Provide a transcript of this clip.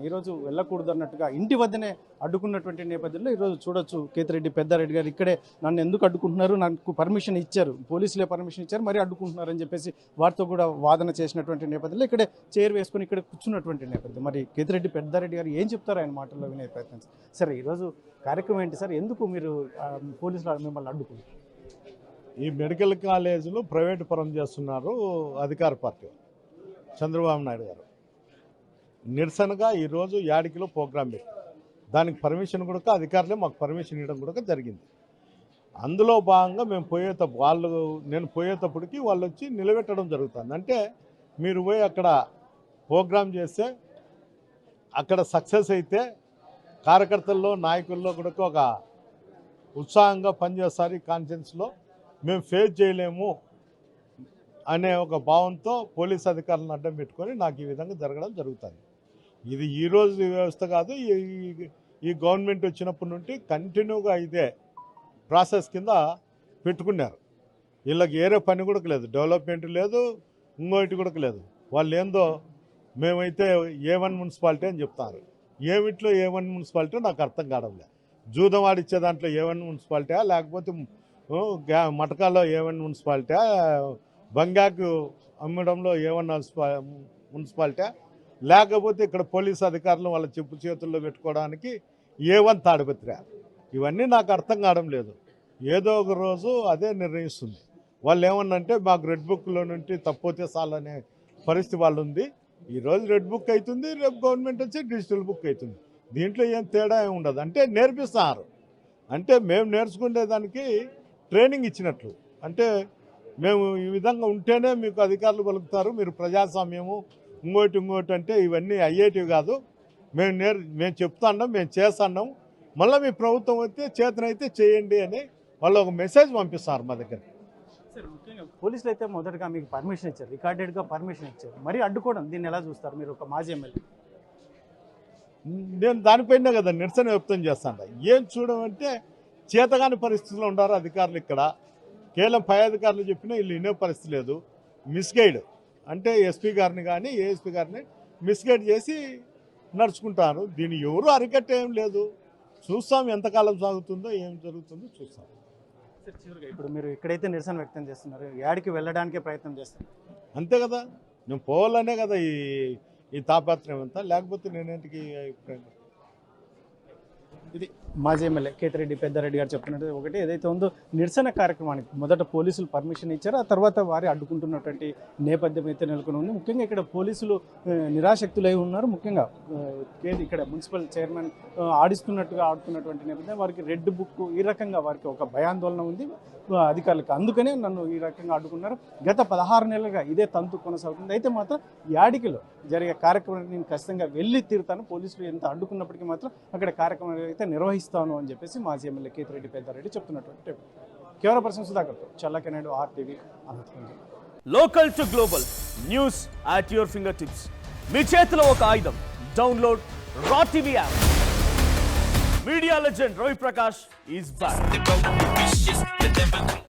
ఈరోజు వెళ్ళకూడదు అన్నట్టుగా ఇంటి వద్దనే అడ్డుకున్నటువంటి నేపథ్యంలో ఈరోజు చూడొచ్చు కేతిరెడ్డి పెద్దారెడ్డి గారు ఇక్కడే నన్ను ఎందుకు అడ్డుకుంటున్నారు, నాకు పర్మిషన్ ఇచ్చారు, పోలీసులే పర్మిషన్ ఇచ్చారు, మరి అడ్డుకుంటున్నారు అని చెప్పేసి వారితో కూడా వాదన చేసినటువంటి నేపథ్యంలో ఇక్కడే చైర్ వేసుకొని ఇక్కడ కూర్చున్నటువంటి నేపథ్యం. మరి కేతిరెడ్డి పెద్దారెడ్డి గారు ఏం చెప్తారు ఆయన మాటల్లో వినే ప్రయత్నం. సరే, ఈరోజు కార్యక్రమం ఏంటి సార్, ఎందుకు మీరు పోలీసులు మిమ్మల్ని అడ్డుకుంటారు? ఈ మెడికల్ కాలేజీలు ప్రైవేటు పరం చేస్తున్నారు అధికార పార్టీ చంద్రబాబు నాయుడు గారు. నిరసనగా ఈరోజు యాడికిలో ప్రోగ్రాం పెట్టి దానికి పర్మిషన్ కూడా అధికారులే మాకు పర్మిషన్ ఇవ్వడం కూడా జరిగింది. అందులో భాగంగా మేము నేను పోయేటప్పటికి వాళ్ళు వచ్చి నిలబెట్టడం జరుగుతుంది. అంటే మీరు పోయి అక్కడ ప్రోగ్రాం చేస్తే అక్కడ సక్సెస్ అయితే కార్యకర్తల్లో నాయకుల్లో కూడా ఒక ఉత్సాహంగా పనిచేస్తారు. ఈ కాన్ఫరెన్స్లో మేము ఫేస్ చేయలేము అనే ఒక భావంతో పోలీస్ అధికారులను అడ్డం పెట్టుకొని నాకు ఈ విధంగా జరగడం జరుగుతుంది. ఇది ఈరోజు వ్యవస్థ కాదు, ఈ గవర్నమెంట్ వచ్చినప్పటి నుండి కంటిన్యూగా ఇదే ప్రాసెస్ కింద పెట్టుకున్నారు. వీళ్ళకి ఏరే పని కూడా లేదు, డెవలప్మెంట్ లేదు, ఇంకోటి కూడా లేదు. వాళ్ళు ఏందో మేమైతే A1 మున్సిపాలిటీ అని చెప్తారు. ఏమిట్లో A1 మున్సిపాలిటీ నాకు అర్థం కావడం లేదు. జూదం ఆడిచ్చే దాంట్లో A1 మున్సిపాలిటీ, లేకపోతే మటకాల్లో A1 మున్సిపాలిటీ, బంగాకు అమ్మడంలో A1 మున్సిపాలిటీ, లేకపోతే ఇక్కడ పోలీసు అధికారులు వాళ్ళ చెప్పు చేతుల్లో పెట్టుకోవడానికి A1 తాడిపత్రి. ఇవన్నీ నాకు అర్థం కావడం లేదు. ఏదో ఒక రోజు అదే నిర్ణయిస్తుంది. వాళ్ళు ఏమన్నంటే మాకు రెడ్ బుక్లో నుండి తప్పితే చాలనే పరిస్థితి వాళ్ళు ఉంది. ఈరోజు రెడ్ బుక్ అవుతుంది, రేపు గవర్నమెంట్ వచ్చి డిజిటల్ బుక్ అవుతుంది. దీంట్లో ఏం తేడా ఏమి ఉండదు. అంటే నేర్పిస్తున్నారు, అంటే మేము నేర్చుకునేదానికి ట్రైనింగ్ ఇచ్చినట్లు. అంటే మేము ఈ విధంగా ఉంటేనే మీకు అధికారులు పలుకుతారు, మీరు ప్రజాస్వామ్యము ఇంకోటి అంటే ఇవన్నీ అయ్యేటివి కాదు. మేము చెప్తున్నాం, మేము చేస్తున్నాం, మళ్ళీ మీ ప్రభుత్వం అయితే చేతనైతే చేయండి అని వాళ్ళు ఒక మెసేజ్ పంపిస్తారు మా దగ్గర. సార్, ముఖ్యంగా పోలీసులు అయితే మొదటగా మీకు పర్మిషన్ ఇచ్చారు, రికార్డెడ్గా పర్మిషన్ ఇచ్చారు, మరి అడ్డుకోవడం దీన్ని ఎలా చూస్తారు మీరు ఒక మాజీ ఎమ్మెల్యే? నేను దానిపైనే కదా నిరసన వ్యక్తం చేస్తాను. ఏం చూడమంటే చేతగాని పరిస్థితుల్లో ఉండారు అధికారులు. ఇక్కడ కేవలం పై అధికారులు చెప్పినా వీళ్ళు వినే పరిస్థితి లేదు. మిస్గైడ్ అంటే ఎస్పీ గారిని కానీ ఏఎస్పీ గారిని మిస్గైడ్ చేసి నడుచుకుంటారు. దీన్ని ఎవరు అరికట్టేం లేదు. చూస్తాం ఎంతకాలం సాగుతుందో, ఏం జరుగుతుందో చూస్తాం. సార్, చివరిగా ఇప్పుడు మీరు ఎక్కడైతే నిరసన వ్యక్తం చేస్తున్నారు, యాడికి వెళ్ళడానికే ప్రయత్నం చేస్తారు అంతే కదా, నేను పోవాలనే కదా ఈ తాపత్రయం అంతా, లేకపోతే నేనేంటికి అభిప్రాయం. ఇది మాజీ ఎమ్మెల్యే కేతిరెడ్డి పెద్దారెడ్డి గారు చెప్తున్నట్టు ఒకటి ఏదైతే ఉందో నిరసన కార్యక్రమానికి మొదట పోలీసులు పర్మిషన్ ఇచ్చారు, ఆ తర్వాత వారి అడ్డుకుంటున్నటువంటి నేపథ్యం అయితే నెలకొని ఉంది. ముఖ్యంగా ఇక్కడ పోలీసులు నిరాశక్తులై ఉన్నారు. ముఖ్యంగా ఇక్కడ మున్సిపల్ చైర్మన్ ఆడుతున్నటువంటి నేపథ్యం వారికి రెడ్ బుక్ ఈ రకంగా వారికి ఒక భయాందోళన ఉంది అధికారులకు. అందుకనే నన్ను ఈ రకంగా అడ్డుకున్నారు. గత 16 నెలలుగా ఇదే తంతు కొనసాగుతుంది. అయితే మాత్రం యాడికిలో జరిగే కార్యక్రమానికి నేను ఖచ్చితంగా వెళ్ళి తీరుతాను, పోలీసులు ఎంత అడ్డుకున్నప్పటికీ మాత్రం అక్కడ కార్యక్రమం అయితే నిర్వహిస్తాను అని చెప్పేసి మాజీ ఎమ్మెల్యే కేతిరెడ్డి పెద్దారెడ్డి చెప్తున్నటువంటి కెమెరా పర్సన్ సుధాకర్తో చల్లకెనాడు RTV Anantapuram. Local to global news at your finger tips. మీ చేతిలో ఒక ఆయుధం. డౌన్లోడ్ రా TV app. Media legend Ravi Prakash is back.